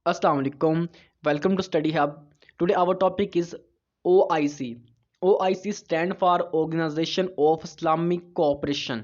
Assalamu alaikum. Welcome to Study Hub. Today our topic is OIC. OIC stand for Organization of Islamic Cooperation.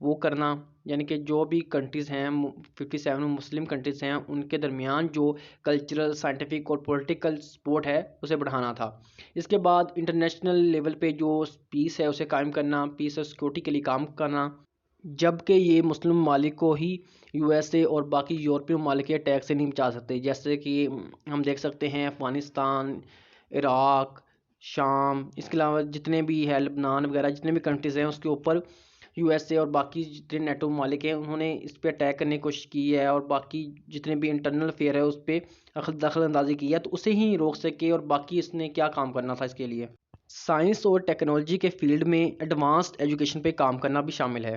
وہ کرنا، یعنی کہ جو بھی کنٹریز ہیں 57 مسلم کنٹریز ہیں ان کے درمیان جو کلچرل، سائنٹیفک اور پولیٹیکل سپورٹ ہے اسے بڑھانا تھا۔ اس کے بعد انٹرنیشنل لیول پہ جو پیس ہے اسے قائم کرنا، پیس اور سیکورٹی کے لیے کام کرنا، جبکہ یہ مسلم ممالک کو ہی یو ایس اے اور باقی یورپی ممالک کے اٹیک سے نہیں بچا سکتے، جیسے کہ ہم دیکھ سکتے ہیں افغانستان، عراق، شام، اس کے علاوہ جتنے بھی ہے لبنان وغیرہ جتنے بھی کنٹریز ہیں اس کے اوپر یو ایس اے اور باقی جتنے نیٹو ممالک ہیں انہوں نے اس پہ اٹیک کرنے کی کوشش کی ہے، اور باقی جتنے بھی انٹرنل افیئر ہے اس پہ دخل اندازی کی ہے تو اسے ہی روک سکے، اور باقی اس نے کیا کام کرنا تھا اس کے لیے۔ سائنس اور ٹیکنالوجی کے فیلڈ میں ایڈوانسڈ ایجوکیشن پہ کام کرنا بھی شامل ہے۔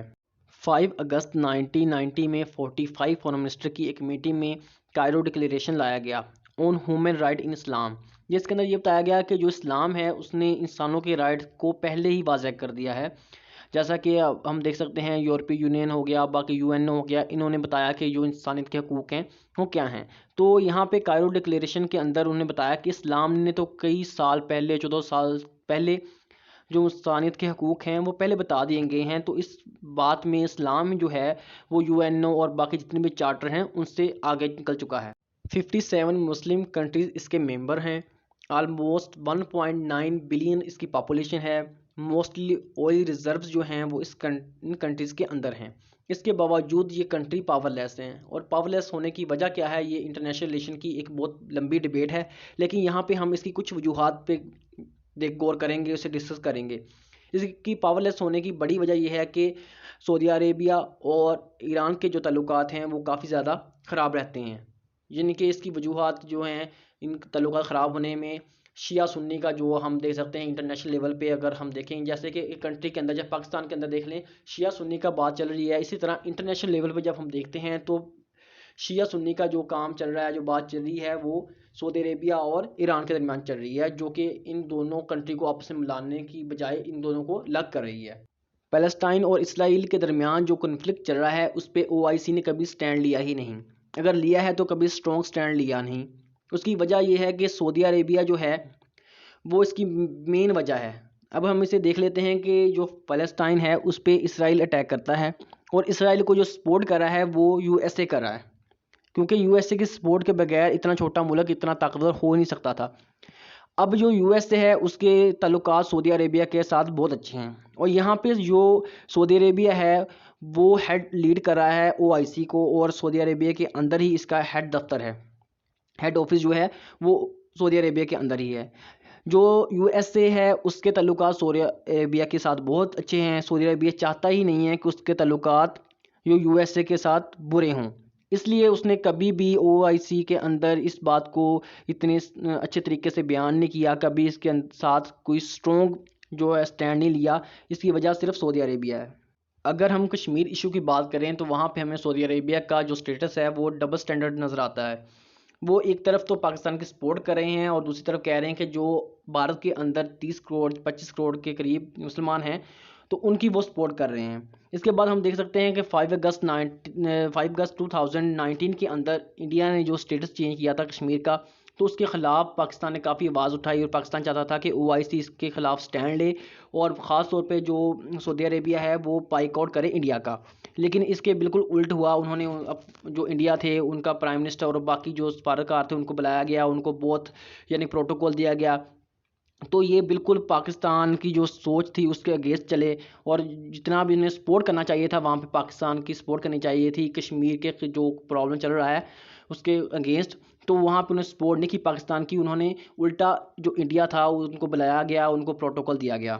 5 اگست 1990 میں 45 فارن منسٹر کی ایک میٹنگ میں کائرو ڈکلیریشن لایا گیا آن ہیومن رائٹ ان اسلام، جس کے اندر یہ بتایا گیا کہ جو اسلام ہے اس نے انسانوں کے رائٹ کو پہلے ہی واضح کر دیا ہے، جیسا کہ ہم دیکھ سکتے ہیں یورپی یونین ہو گیا، باقی یو این او ہو گیا، انہوں نے بتایا کہ جو انسانیت کے حقوق ہیں وہ کیا ہیں۔ تو یہاں پہ کائرو ڈکلیریشن کے اندر انہوں نے بتایا کہ اسلام نے تو کئی سال پہلے 14 سال پہلے جو انسانیت کے حقوق ہیں وہ پہلے بتا دیے گئے ہیں، تو اس بات میں اسلام جو ہے وہ یو این او اور باقی جتنے بھی چارٹر ہیں ان سے آگے نکل چکا ہے۔ 57 مسلم کنٹریز اس کے ممبر ہیں، آلموسٹ 1.9 بلین اس کی پاپولیشن ہے، موسٹلی آئل ریزروز جو ہیں وہ ان کنٹریز کے اندر ہیں۔ اس کے باوجود یہ کنٹری پاور لیس ہیں، اور پاور لیس ہونے کی وجہ کیا ہے یہ انٹرنیشنل ریلیشن کی ایک بہت لمبی ڈیبیٹ ہے، لیکن یہاں پہ ہم اس کی کچھ وجوہات پہ غور کریں گے، اسے ڈسکس کریں گے۔ اس کی پاور لیس ہونے کی بڑی وجہ یہ ہے کہ سعودی عربیہ اور ایران کے جو تعلقات ہیں وہ کافی زیادہ خراب رہتے ہیں، یعنی کہ اس کی وجوہات جو ہیں ان تعلقات خراب ہونے میں شیعہ سنی کا جو ہم دیکھ سکتے ہیں انٹرنیشنل لیول پہ، اگر ہم دیکھیں جیسے کہ ایک کنٹری کے اندر جب پاکستان کے اندر دیکھ لیں شیعہ سنی کا بات چل رہی ہے، اسی طرح انٹرنیشنل لیول پہ جب ہم دیکھتے ہیں تو شیعہ سنی کا جو کام چل رہا ہے، جو بات چل رہی ہے وہ سعودی عربیہ اور ایران کے درمیان چل رہی ہے، جو کہ ان دونوں کنٹری کو آپس میں ملانے کی بجائے ان دونوں کو الگ کر رہی ہے۔ پیلسٹائن اور اسرائیل کے درمیان جو کنفلکٹ چل رہا ہے اس پہ او آئی سی نے کبھی سٹینڈ لیا ہی نہیں، اگر لیا ہے تو کبھی سٹرونگ سٹینڈ لیا نہیں۔ اس کی وجہ یہ ہے کہ سعودی عربیہ جو ہے وہ اس کی مین وجہ ہے۔ اب ہم اسے دیکھ لیتے ہیں کہ جو فلسطین ہے اس پہ اسرائیل اٹیک کرتا ہے، اور اسرائیل کو جو سپورٹ کر رہا ہے وہ یو ایس اے کر رہا ہے، کیونکہ یو ایس اے کی سپورٹ کے بغیر اتنا چھوٹا ملک اتنا طاقتور ہو نہیں سکتا تھا۔ اب جو یو ایس اے ہے اس کے تعلقات سعودی عربیہ کے ساتھ بہت اچھے ہیں، اور یہاں پہ جو سعودی عربیہ ہے وہ ہیڈ لیڈ کر رہا ہے او آئی سی کو، اور سعودی عربیہ کے اندر ہی اس کا ہیڈ دفتر ہے، ہیڈ آفس جو ہے وہ سعودی عربیہ کے اندر ہی ہے۔ جو یو ایس اے ہے اس کے تعلقات سعودی عربیہ کے ساتھ بہت اچھے ہیں، سعودی عربیہ چاہتا ہی نہیں ہے کہ اس کے تعلقات جو یو ایس اے کے ساتھ برے ہوں، اس لیے اس نے کبھی بھی او آئی سی کے اندر اس بات کو اتنے اچھے طریقے سے بیان نہیں کیا، کبھی اس کے ساتھ کوئی سٹرونگ جو ہے سٹینڈ نہیں لیا، اس کی وجہ صرف سعودی عربیہ ہے۔ اگر ہم کشمیر ایشو کی بات کریں تو وہاں پہ ہمیں سعودی عربیہ کا جو سٹیٹس ہے وہ ڈبل سٹینڈرڈ نظر آتا ہے۔ وہ ایک طرف تو پاکستان کی سپورٹ کر رہے ہیں اور دوسری طرف کہہ رہے ہیں کہ جو بھارت کے اندر 30 کروڑ 25 کروڑ کے قریب مسلمان ہیں تو ان کی وہ سپورٹ کر رہے ہیں۔ اس کے بعد ہم دیکھ سکتے ہیں کہ 5 اگست 2019 کے اندر انڈیا نے جو سٹیٹس چینج کیا تھا کشمیر کا، تو اس کے خلاف پاکستان نے کافی آواز اٹھائی، اور پاکستان چاہتا تھا کہ او آئی سی اس کے خلاف سٹینڈ لے، اور خاص طور پہ جو سعودی عربیہ ہے وہ بائیک آؤٹ کرے انڈیا کا، لیکن اس کے بالکل الٹ ہوا۔ انہوں نے جو انڈیا تھے ان کا پرائم منسٹر اور باقی جو سفارتکار تھے ان کو بلایا گیا، ان کو بہت یعنی پروٹوکول دیا گیا، تو یہ بالکل پاکستان کی جو سوچ تھی اس کے اگینسٹ چلے، اور جتنا بھی انہیں سپورٹ کرنا چاہیے تھا وہاں پہ پاکستان کی سپورٹ کرنی چاہیے تھی کشمیر کے جو پرابلم چل رہا ہے اس کے اگینسٹ، تو وہاں پہ انہیں سپورٹ نہیں کی پاکستان کی، انہوں نے الٹا جو انڈیا تھا ان کو بلایا گیا، ان کو پروٹوکول دیا گیا۔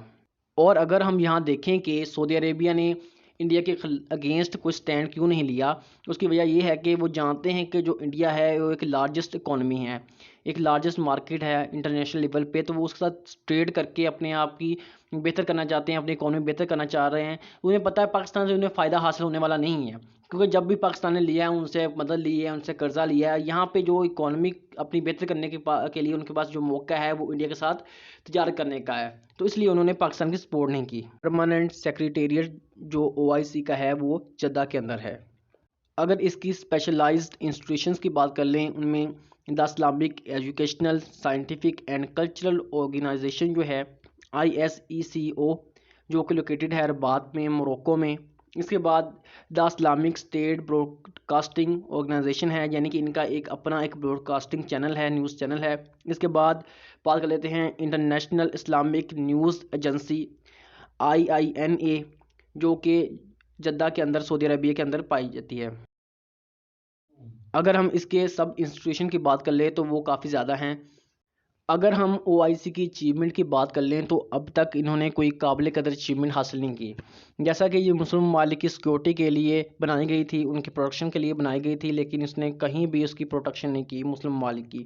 اور اگر ہم یہاں دیکھیں کہ سعودی عربیہ نے انڈیا کے اگینسٹ کوئی سٹینڈ کیوں نہیں لیا، اس کی وجہ یہ ہے کہ وہ جانتے ہیں کہ جو انڈیا ہے وہ ایک لارجسٹ اکانومی ہے، ایک لارجسٹ مارکیٹ ہے انٹرنیشنل لیول پہ، تو وہ اس کے ساتھ ٹریڈ کر کے اپنے آپ کی بہتر کرنا چاہتے ہیں، اپنی اکانومی بہتر کرنا چاہ رہے ہیں۔ انہیں پتہ ہے پاکستان سے انہیں فائدہ حاصل ہونے والا نہیں ہے، کیونکہ جب بھی پاکستان نے لیا ہے ان سے مدد لی ہے، ان سے قرضہ لیا ہے، یہاں پہ جو اکانومی اپنی بہتر کرنے کے لیے ان کے پاس جو موقع ہے وہ انڈیا کے ساتھ تجارت کرنے کا ہے، تو اس لیے انہوں نے پاکستان کی سپورٹ نہیں کی۔ پرماننٹ سیکریٹریٹ جو او آئی سی کا ہے وہ جدہ کے اندر ہے۔ اگر اس کی اسپیشلائزڈ انسٹیٹیوشنز کی بات کر لیں، ان میں the Islamic educational scientific and cultural organization جو ہے ISECO، جو کہ لوکیٹڈ ہے رباط میں، موروکو میں، اس کے بعد the Islamic state broadcasting organization ہے، یعنی کہ ان کا ایک اپنا ایک براڈ کاسٹنگ چینل ہے، نیوز چینل ہے۔ اس کے بعد بات کر لیتے ہیں international Islamic news agency IINA، جو کہ جدہ کے اندر سعودی عربیہ کے اندر پائی جاتی ہے۔ اگر ہم اس کے سب انسٹیٹیوشن کی بات کر لیں تو وہ کافی زیادہ ہیں۔ اگر ہم OIC کی اچیومنٹ کی بات کر لیں تو اب تک انہوں نے کوئی قابل قدر اچیومنٹ حاصل نہیں کی، جیسا کہ یہ مسلم ممالک کی سیکورٹی کے لیے بنائی گئی تھی، ان کی پروٹیکشن کے لیے بنائی گئی تھی، لیکن اس نے کہیں بھی اس کی پروٹیکشن نہیں کی مسلم ممالک کی۔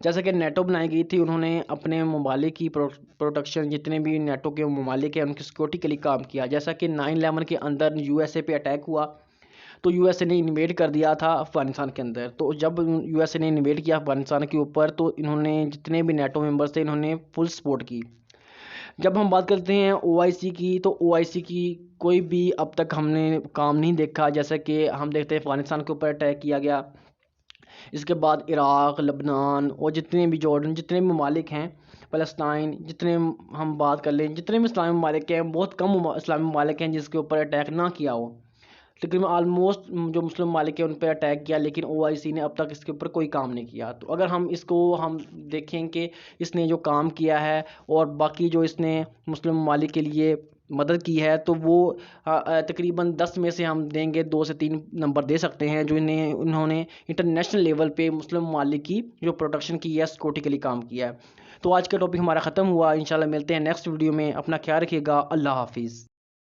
جیسا کہ نیٹو بنائی گئی تھی، انہوں نے اپنے ممالک کی پروٹیکشن، جتنے بھی نیٹو کے ممالک ہیں ان کی سیکورٹی کے لیے کام کیا۔ جیسا کہ 9/11 کے اندر USA پہ اٹیک ہوا تو USA نے انویڈ کر دیا تھا افغانستان کے اندر، تو جب USA نے انویڈ کیا افغانستان کے اوپر تو انہوں نے جتنے بھی نیٹو ممبرز تھے انہوں نے فل سپورٹ کی۔ جب ہم بات کرتے ہیں OIC کی تو OIC کی کوئی بھی اب تک ہم نے کام نہیں دیکھا، جیسا کہ ہم دیکھتے ہیں افغانستان کے اوپر اٹیک کیا گیا، اس کے بعد عراق، لبنان اور جتنے بھی جارڈن، جتنے بھی ممالک ہیں، فلسطین، جتنے ہم بات کر لیں، جتنے بھی اسلامی ممالک ہیں، بہت کم اسلامی ممالک ہیں جس کے اوپر اٹیک نہ کیا ہو۔ تقریباً آلموسٹ جو مسلم ممالک ہیں ان پہ اٹیک کیا، لیکن OIC نے اب تک اس کے اوپر کوئی کام نہیں کیا۔ تو اگر ہم اس کو ہم دیکھیں کہ اس نے جو کام کیا ہے اور باقی جو اس نے مسلم ممالک کے لیے مدد کی ہے تو وہ تقریباً 10 میں سے ہم دیں گے 2 سے 3 نمبر دے سکتے ہیں، جو انہوں نے انٹرنیشنل لیول پہ مسلم ممالک کی جو پروٹیکشن کی ہے، سیکورٹی کے لیے کام کیا ہے۔ تو آج کا ٹاپک ہمارا ختم ہوا، انشاءاللہ ملتے ہیں نیکسٹ ویڈیو میں، اپنا خیال رکھیے گا، اللہ حافظ۔